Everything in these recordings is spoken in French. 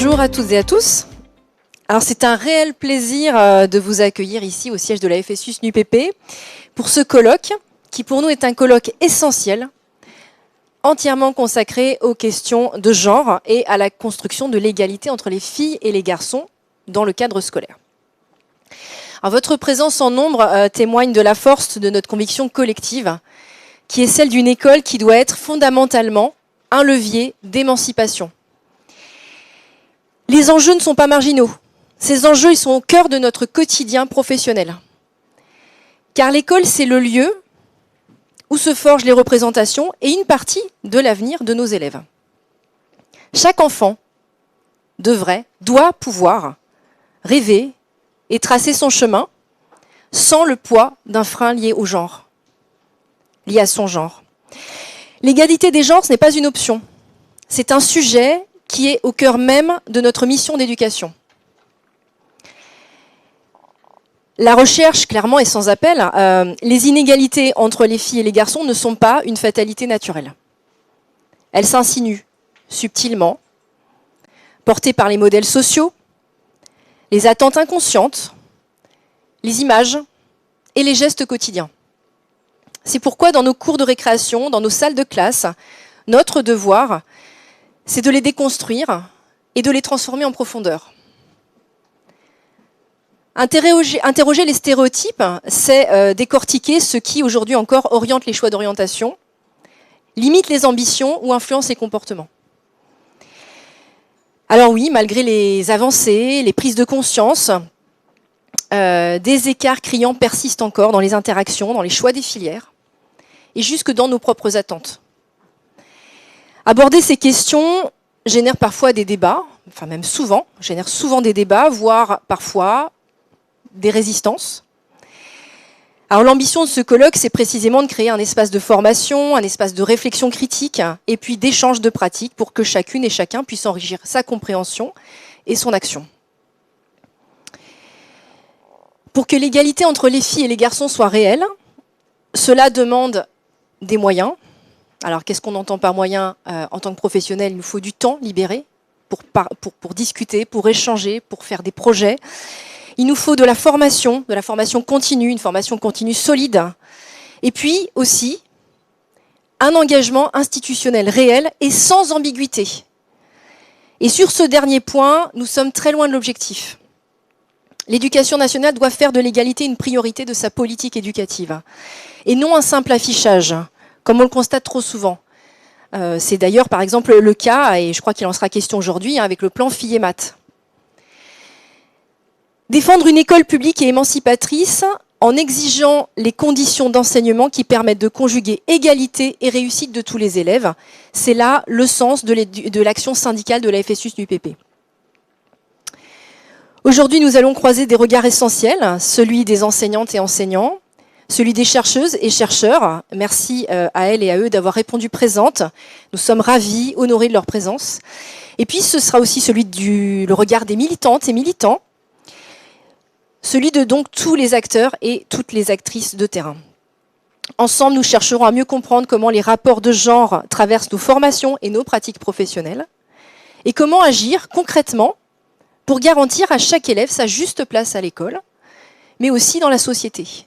Bonjour à toutes et à tous. Alors c'est un réel plaisir de vous accueillir ici au siège de la FSUS-NUPP pour ce colloque qui pour nous est un colloque essentiel, entièrement consacré aux questions de genre et à la construction de l'égalité entre les filles et les garçons dans le cadre scolaire. Alors, votre présence en nombre témoigne de la force de notre conviction collective, qui est celle d'une école qui doit être fondamentalement un levier d'émancipation. Les enjeux ne sont pas marginaux. Ces enjeux, ils sont au cœur de notre quotidien professionnel. Car l'école, c'est le lieu où se forgent les représentations et une partie de l'avenir de nos élèves. Chaque enfant doit pouvoir rêver et tracer son chemin sans le poids d'un frein lié au genre, lié à son genre. L'égalité des genres, ce n'est pas une option. C'est un sujet qui est au cœur même de notre mission d'éducation. La recherche, clairement, est sans appel. Les inégalités entre les filles et les garçons ne sont pas une fatalité naturelle. Elles s'insinuent subtilement, portées par les modèles sociaux, les attentes inconscientes, les images et les gestes quotidiens. C'est pourquoi dans nos cours de récréation, dans nos salles de classe, notre devoir, c'est de les déconstruire et de les transformer en profondeur. Interroger les stéréotypes, c'est décortiquer ce qui, aujourd'hui encore, oriente les choix d'orientation, limite les ambitions ou influence les comportements. Alors oui, malgré les avancées, les prises de conscience, des écarts criants persistent encore dans les interactions, dans les choix des filières, et jusque dans nos propres attentes. Aborder ces questions génère parfois des débats, enfin même souvent, génère souvent des débats, voire parfois des résistances. Alors l'ambition de ce colloque, c'est précisément de créer un espace de formation, un espace de réflexion critique, et puis d'échange de pratiques pour que chacune et chacun puisse enrichir sa compréhension et son action. Pour que l'égalité entre les filles et les garçons soit réelle, cela demande des moyens. Alors, qu'est-ce qu'on entend par moyens en tant que professionnel? Il nous faut du temps libéré pour discuter, pour échanger, pour faire des projets. Il nous faut de la formation continue, une formation continue solide. Et puis aussi, un engagement institutionnel réel et sans ambiguïté. Et sur ce dernier point, nous sommes très loin de l'objectif. L'éducation nationale doit faire de l'égalité une priorité de sa politique éducative. Et non un simple affichage, comme on le constate trop souvent. C'est d'ailleurs, par exemple, le cas, et je crois qu'il en sera question aujourd'hui, avec le plan Filles et Maths. Défendre une école publique et émancipatrice en exigeant les conditions d'enseignement qui permettent de conjuguer égalité et réussite de tous les élèves, c'est là le sens de l'action syndicale de la FSUS-NUPP. Aujourd'hui, nous allons croiser des regards essentiels, celui des enseignantes et enseignants, celui des chercheuses et chercheurs. Merci à elles et à eux d'avoir répondu présentes. Nous sommes ravis, honorés de leur présence. Et puis, ce sera aussi celui le regard des militantes et militants, celui de donc tous les acteurs et toutes les actrices de terrain. Ensemble, nous chercherons à mieux comprendre comment les rapports de genre traversent nos formations et nos pratiques professionnelles et comment agir concrètement pour garantir à chaque élève sa juste place à l'école, mais aussi dans la société.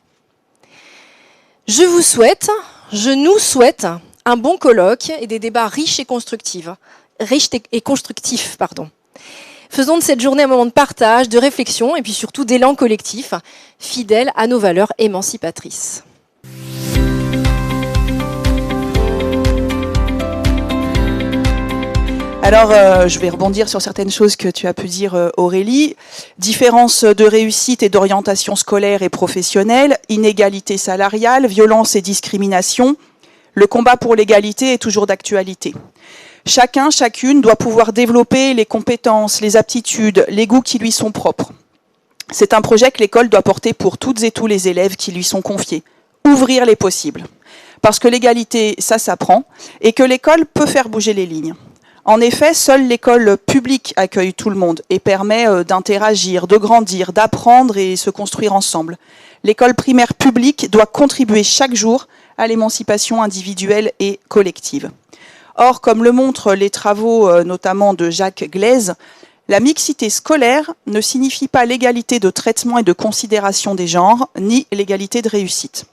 Je nous souhaite un bon colloque et des débats riches et constructifs. Faisons de cette journée un moment de partage, de réflexion et puis surtout d'élan collectif, fidèle à nos valeurs émancipatrices. Alors, je vais rebondir sur certaines choses que tu as pu dire, Aurélie. Différence de réussite et d'orientation scolaire et professionnelle, inégalité salariale, violence et discrimination. Le combat pour l'égalité est toujours d'actualité. Chacun, chacune doit pouvoir développer les compétences, les aptitudes, les goûts qui lui sont propres. C'est un projet que l'école doit porter pour toutes et tous les élèves qui lui sont confiés. Ouvrir les possibles. Parce que l'égalité, ça s'apprend, et que l'école peut faire bouger les lignes. En effet, seule l'école publique accueille tout le monde et permet d'interagir, de grandir, d'apprendre et se construire ensemble. L'école primaire publique doit contribuer chaque jour à l'émancipation individuelle et collective. Or, comme le montrent les travaux notamment de Jacques Glaise, La mixité scolaire ne signifie pas l'égalité de traitement et de considération des genres, ni l'égalité de réussite.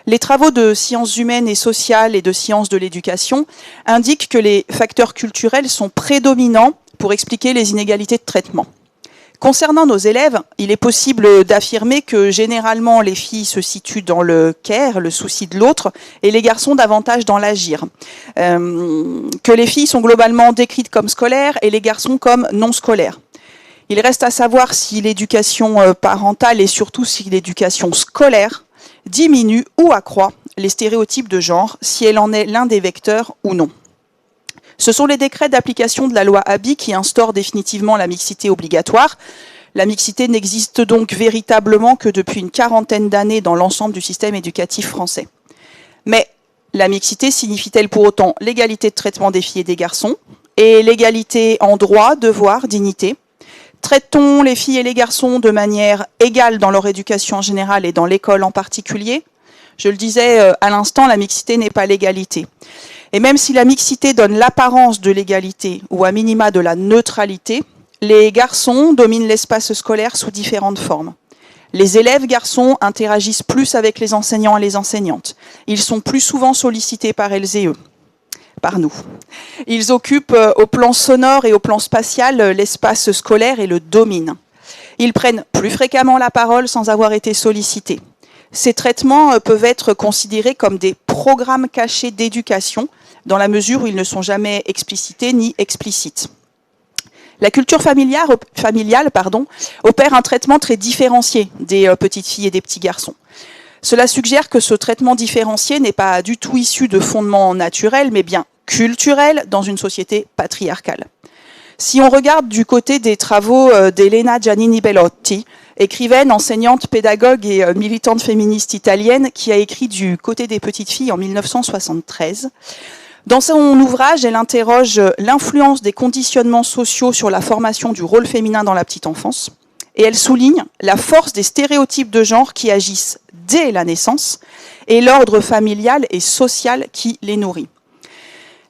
Les travaux de sciences humaines et sociales et de sciences de l'éducation indiquent que les facteurs culturels sont prédominants pour expliquer les inégalités de traitement. Concernant nos élèves, il est possible d'affirmer que généralement les filles se situent dans le care, le souci de l'autre, et les garçons davantage dans l'agir. Que les filles sont globalement décrites comme scolaires et les garçons comme non scolaires. Il reste à savoir si l'éducation parentale et surtout si l'éducation scolaire diminue ou accroît les stéréotypes de genre, si elle en est l'un des vecteurs ou non. Ce sont les décrets d'application de la loi Haby qui instaurent définitivement la mixité obligatoire. La mixité n'existe donc véritablement que depuis une quarantaine d'années dans l'ensemble du système éducatif français. Mais la mixité signifie-t-elle pour autant l'égalité de traitement des filles et des garçons et l'égalité en droit, devoir, dignité? Traite-t-on les filles et les garçons de manière égale dans leur éducation en général et dans l'école en particulier? Je le disais à l'instant, la mixité n'est pas l'égalité. Et même si la mixité donne l'apparence de l'égalité ou à minima de la neutralité, les garçons dominent l'espace scolaire sous différentes formes. Les élèves garçons interagissent plus avec les enseignants et les enseignantes. Ils sont plus souvent sollicités par elles et eux, par nous. Ils occupent au plan sonore et au plan spatial l'espace scolaire et le dominent. Ils prennent plus fréquemment la parole sans avoir été sollicités. Ces traitements peuvent être considérés comme des programmes cachés d'éducation dans la mesure où ils ne sont jamais explicités ni explicites. La culture familiale opère un traitement très différencié des petites filles et des petits garçons. Cela suggère que ce traitement différencié n'est pas du tout issu de fondements naturels, mais bien culturels dans une société patriarcale. Si on regarde du côté des travaux d'Elena Giannini Bellotti, écrivaine, enseignante, pédagogue et militante féministe italienne, qui a écrit du côté des petites filles en 1973, dans son ouvrage, elle interroge l'influence des conditionnements sociaux sur la formation du rôle féminin dans la petite enfance, et elle souligne la force des stéréotypes de genre qui agissent dès la naissance et l'ordre familial et social qui les nourrit.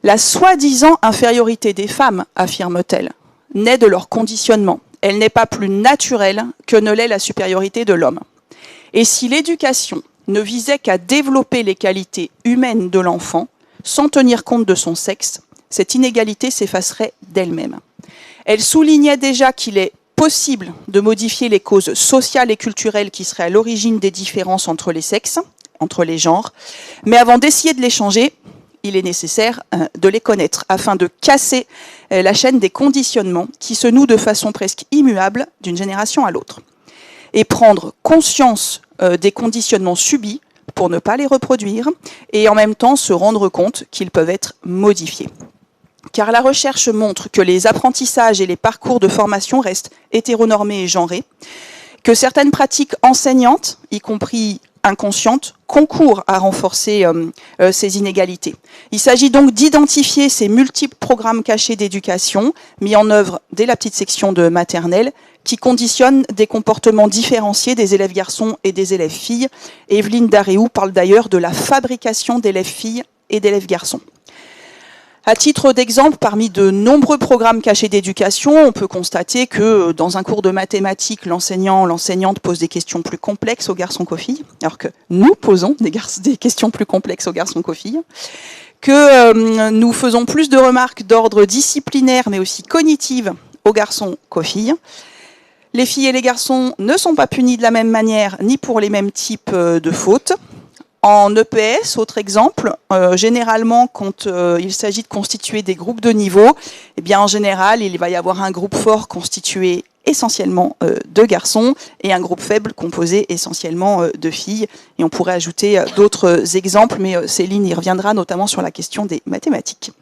La soi-disant infériorité des femmes, affirme-t-elle, naît de leur conditionnement. Elle n'est pas plus naturelle que ne l'est la supériorité de l'homme. Et si l'éducation ne visait qu'à développer les qualités humaines de l'enfant, sans tenir compte de son sexe, cette inégalité s'effacerait d'elle-même. Elle soulignait déjà qu'il est possible de modifier les causes sociales et culturelles qui seraient à l'origine des différences entre les sexes, entre les genres, mais avant d'essayer de les changer, il est nécessaire de les connaître afin de casser la chaîne des conditionnements qui se nouent de façon presque immuable d'une génération à l'autre. Et prendre conscience des conditionnements subis pour ne pas les reproduire et en même temps se rendre compte qu'ils peuvent être modifiés. Car la recherche montre que les apprentissages et les parcours de formation restent hétéronormés et genrés, que certaines pratiques enseignantes, y compris inconscientes, concourent à renforcer ces inégalités. Il s'agit donc d'identifier ces multiples programmes cachés d'éducation mis en œuvre dès la petite section de maternelle qui conditionnent des comportements différenciés des élèves garçons et des élèves filles. Evelyne Daréou parle d'ailleurs de la fabrication d'élèves filles et d'élèves garçons. À titre d'exemple, parmi de nombreux programmes cachés d'éducation, on peut constater que dans un cours de mathématiques, l'enseignante pose des questions plus complexes aux garçons qu'aux filles, alors que nous posons des questions plus complexes aux garçons qu'aux filles, que nous faisons plus de remarques d'ordre disciplinaire, mais aussi cognitive aux garçons qu'aux filles. Les filles et les garçons ne sont pas punis de la même manière, ni pour les mêmes types de fautes. En EPS, autre exemple, généralement, quand il s'agit de constituer des groupes de niveau, eh bien, en général, il va y avoir un groupe fort constitué essentiellement de garçons et un groupe faible composé essentiellement de filles. Et on pourrait ajouter d'autres exemples, mais Céline y reviendra notamment sur la question des mathématiques.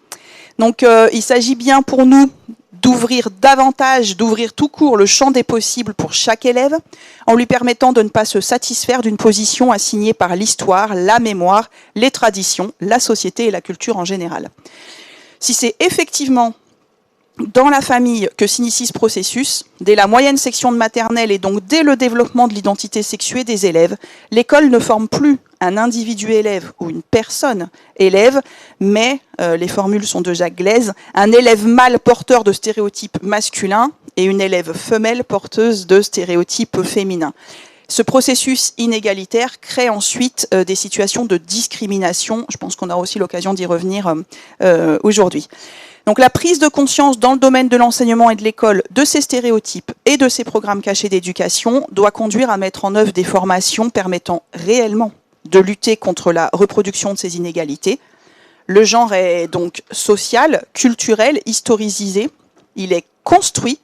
Donc, il s'agit bien pour nous d'ouvrir tout court le champ des possibles pour chaque élève, en lui permettant de ne pas se satisfaire d'une position assignée par l'histoire, la mémoire, les traditions, la société et la culture en général. Si c'est effectivement dans la famille que s'initie ce processus, dès la moyenne section de maternelle et donc dès le développement de l'identité sexuée des élèves, l'école ne forme plus un individu élève ou une personne élève, mais, les formules sont de Jacques Glaise, un élève mâle porteur de stéréotypes masculins et une élève femelle porteuse de stéréotypes féminins. Ce processus inégalitaire crée ensuite des situations de discrimination. Je pense qu'on aura aussi l'occasion d'y revenir aujourd'hui. Donc la prise de conscience dans le domaine de l'enseignement et de l'école de ces stéréotypes et de ces programmes cachés d'éducation doit conduire à mettre en œuvre des formations permettant réellement de lutter contre la reproduction de ces inégalités. Le genre est donc social, culturel, historisé, il est construit.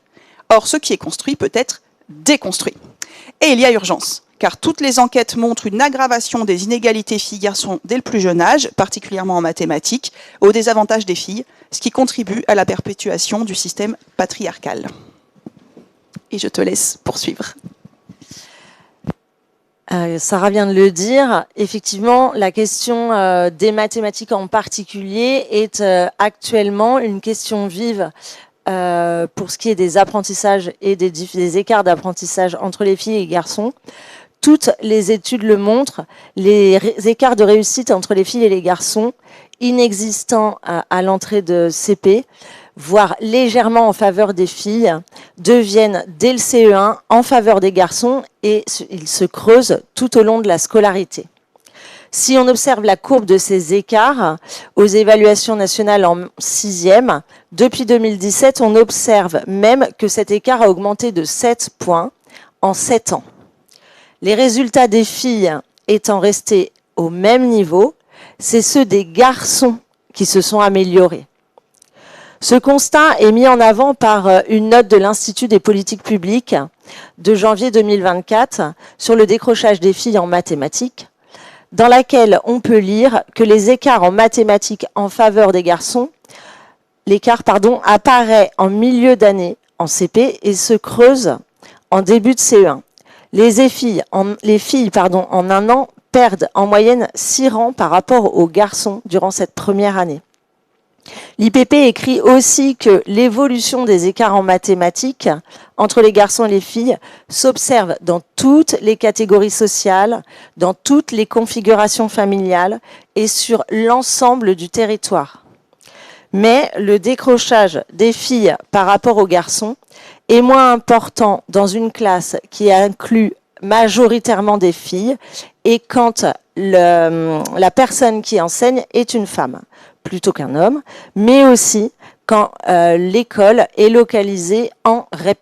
Or, ce qui est construit peut être déconstruit. Et il y a urgence, car toutes les enquêtes montrent une aggravation des inégalités filles-garçons dès le plus jeune âge, particulièrement en mathématiques, au désavantage des filles, ce qui contribue à la perpétuation du système patriarcal. Et je te laisse poursuivre. Sarah vient de le dire, effectivement, la question des mathématiques en particulier est actuellement une question vive pour ce qui est des apprentissages et des écarts d'apprentissage entre les filles et les garçons. Toutes les études le montrent, les écarts de réussite entre les filles et les garçons, inexistants à l'entrée de CP, voire légèrement en faveur des filles, deviennent dès le CE1 en faveur des garçons et ils se creusent tout au long de la scolarité. Si on observe la courbe de ces écarts aux évaluations nationales en 6e, depuis 2017, on observe même que cet écart a augmenté de 7 points en 7 ans. Les résultats des filles étant restés au même niveau, c'est ceux des garçons qui se sont améliorés. Ce constat est mis en avant par une note de l'Institut des politiques publiques de janvier 2024 sur le décrochage des filles en mathématiques, dans laquelle on peut lire que les écarts en mathématiques en faveur des garçons, apparaît en milieu d'année en CP et se creuse en début de CE1. Les filles en un an perdent en moyenne 6 rangs par rapport aux garçons durant cette première année. L'IPP écrit aussi que l'évolution des écarts en mathématiques entre les garçons et les filles s'observe dans toutes les catégories sociales, dans toutes les configurations familiales et sur l'ensemble du territoire. Mais le décrochage des filles par rapport aux garçons est moins important dans une classe qui inclut majoritairement des filles et quand la personne qui enseigne est une femme plutôt qu'un homme, mais aussi quand l'école est localisée en REP+.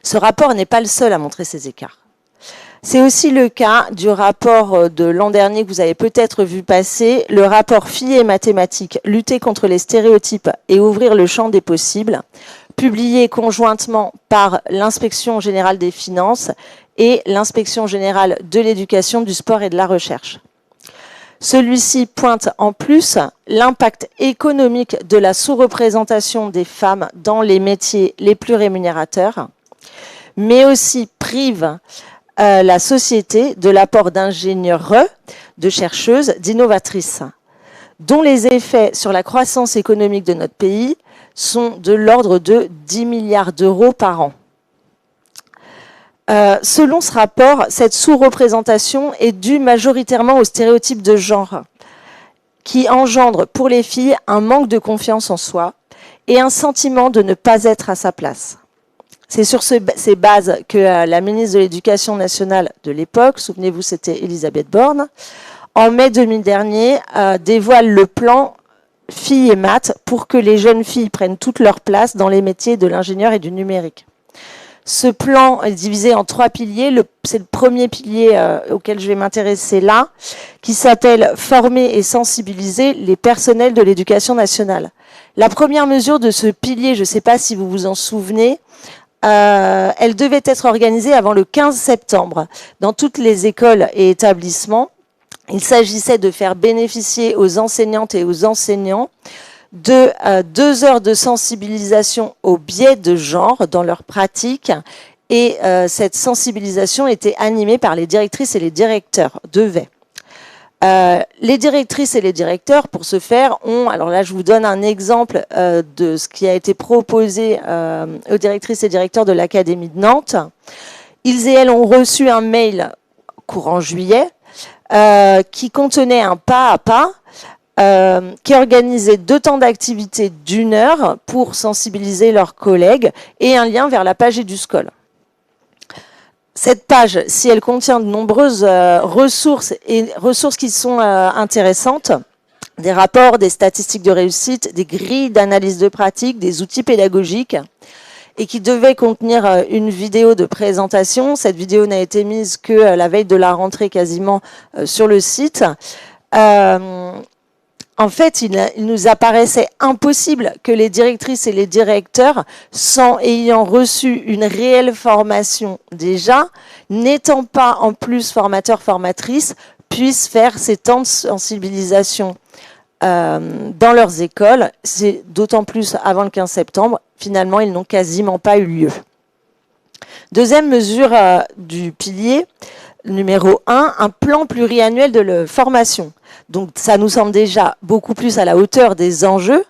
Ce rapport n'est pas le seul à montrer ces écarts. C'est aussi le cas du rapport de l'an dernier que vous avez peut-être vu passer, le rapport Filles et mathématiques, lutter contre les stéréotypes et ouvrir le champ des possibles, publié conjointement par l'Inspection générale des finances et l'Inspection générale de l'éducation, du sport et de la recherche. Celui-ci pointe en plus l'impact économique de la sous-représentation des femmes dans les métiers les plus rémunérateurs, mais aussi prive la société de l'apport d'ingénieurs, de chercheuses, d'innovatrices, dont les effets sur la croissance économique de notre pays sont de l'ordre de 10 milliards d'euros par an. Selon ce rapport, cette sous-représentation est due majoritairement aux stéréotypes de genre qui engendrent pour les filles un manque de confiance en soi et un sentiment de ne pas être à sa place. C'est sur ces bases que la ministre de l'Éducation nationale de l'époque, souvenez-vous, c'était Elisabeth Borne, en mai 2000 dernier, dévoile le plan filles et maths pour que les jeunes filles prennent toute leur place dans les métiers de l'ingénieur et du numérique. Ce plan est divisé en 3 piliers. C'est le premier pilier auquel je vais m'intéresser là, qui s'appelle « Former et sensibiliser les personnels de l'éducation nationale ». La première mesure de ce pilier, je ne sais pas si vous vous en souvenez, elle devait être organisée avant le 15 septembre dans toutes les écoles et établissements. Il s'agissait de faire bénéficier aux enseignantes et aux enseignants de 2 heures de sensibilisation au biais de genre dans leur pratique. Et cette sensibilisation était animée par les directrices et les directeurs, devaient. Les directrices et les directeurs, pour ce faire, alors là je vous donne un exemple de ce qui a été proposé aux directrices et directeurs de l'Académie de Nantes. Ils et elles ont reçu un mail courant juillet qui contenait un pas à pas qui organisait 2 temps d'activité d'1 heure pour sensibiliser leurs collègues et un lien vers la page EduScol. Cette page, si elle contient de nombreuses ressources qui sont intéressantes, des rapports, des statistiques de réussite, des grilles d'analyse de pratique, des outils pédagogiques, et qui devait contenir une vidéo de présentation. Cette vidéo n'a été mise que la veille de la rentrée quasiment sur le site. En fait, il nous apparaissait impossible que les directrices et les directeurs, sans ayant reçu une réelle formation déjà, n'étant pas en plus formateurs, formatrices, puissent faire ces temps de sensibilisation dans leurs écoles. C'est d'autant plus avant le 15 septembre. Finalement, ils n'ont quasiment pas eu lieu. Deuxième mesure du pilier, numéro 1, un plan pluriannuel de formation. Donc ça nous semble déjà beaucoup plus à la hauteur des enjeux,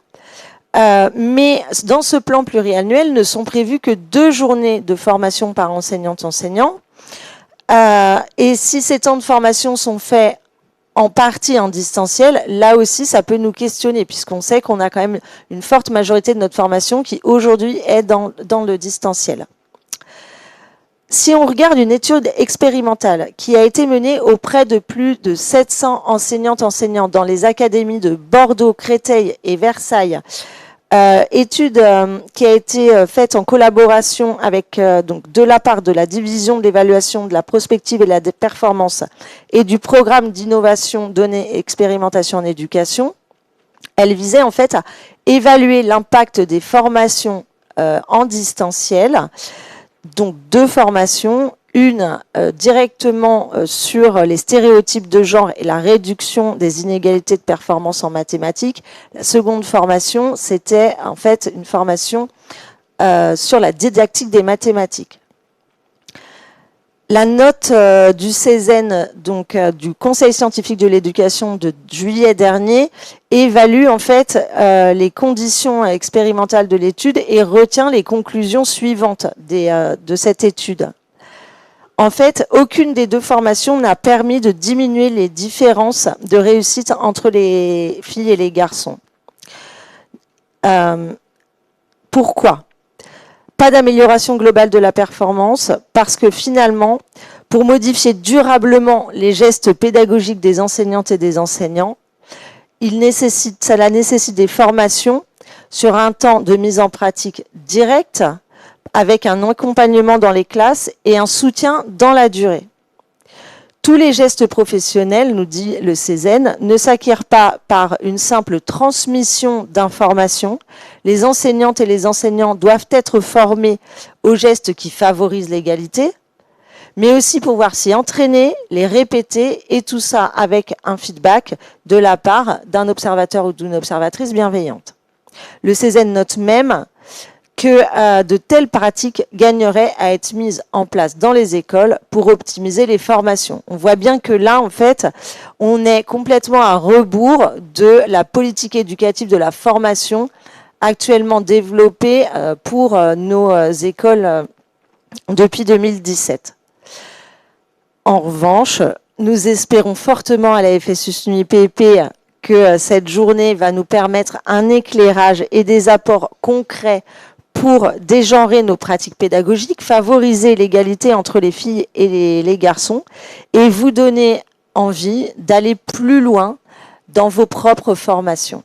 mais dans ce plan pluriannuel ne sont prévues que 2 journées de formation par enseignant. Et si ces temps de formation sont faits en partie en distanciel, là aussi ça peut nous questionner, puisqu'on sait qu'on a quand même une forte majorité de notre formation qui aujourd'hui est dans le distanciel. Si on regarde une étude expérimentale qui a été menée auprès de plus de 700 enseignants dans les académies de Bordeaux, Créteil et Versailles, étude qui a été faite en collaboration avec donc de la part de la division de l'évaluation de la prospective et de la performance et du programme d'innovation, données et expérimentation en éducation, elle visait en fait à évaluer l'impact des formations en distanciel. Donc 2 formations, une directement sur les stéréotypes de genre et la réduction des inégalités de performance en mathématiques. La seconde formation, c'était en fait une formation sur la didactique des mathématiques. La note du CESEN, donc du Conseil scientifique de l'éducation de juillet dernier, évalue en fait les conditions expérimentales de l'étude et retient les conclusions suivantes de cette étude. En fait, aucune des 2 formations n'a permis de diminuer les différences de réussite entre les filles et les garçons. Pourquoi ? Pas d'amélioration globale de la performance, parce que finalement, pour modifier durablement les gestes pédagogiques des enseignantes et des enseignants, cela nécessite des formations sur un temps de mise en pratique directe, avec un accompagnement dans les classes et un soutien dans la durée. Tous les gestes professionnels, nous dit le CESEN, ne s'acquièrent pas par une simple transmission d'informations. Les enseignantes et les enseignants doivent être formés aux gestes qui favorisent l'égalité, mais aussi pouvoir s'y entraîner, les répéter, et tout ça avec un feedback de la part d'un observateur ou d'une observatrice bienveillante. Le CESEN note même que de telles pratiques gagneraient à être mises en place dans les écoles pour optimiser les formations. On voit bien que là, en fait, on est complètement à rebours de la politique éducative de la formation actuellement développée pour nos écoles depuis 2017. En revanche, nous espérons fortement à la FSUS NUIPP que cette journée va nous permettre un éclairage et des apports concrets pour dégenrer nos pratiques pédagogiques, favoriser l'égalité entre les filles et les garçons et vous donner envie d'aller plus loin dans vos propres formations.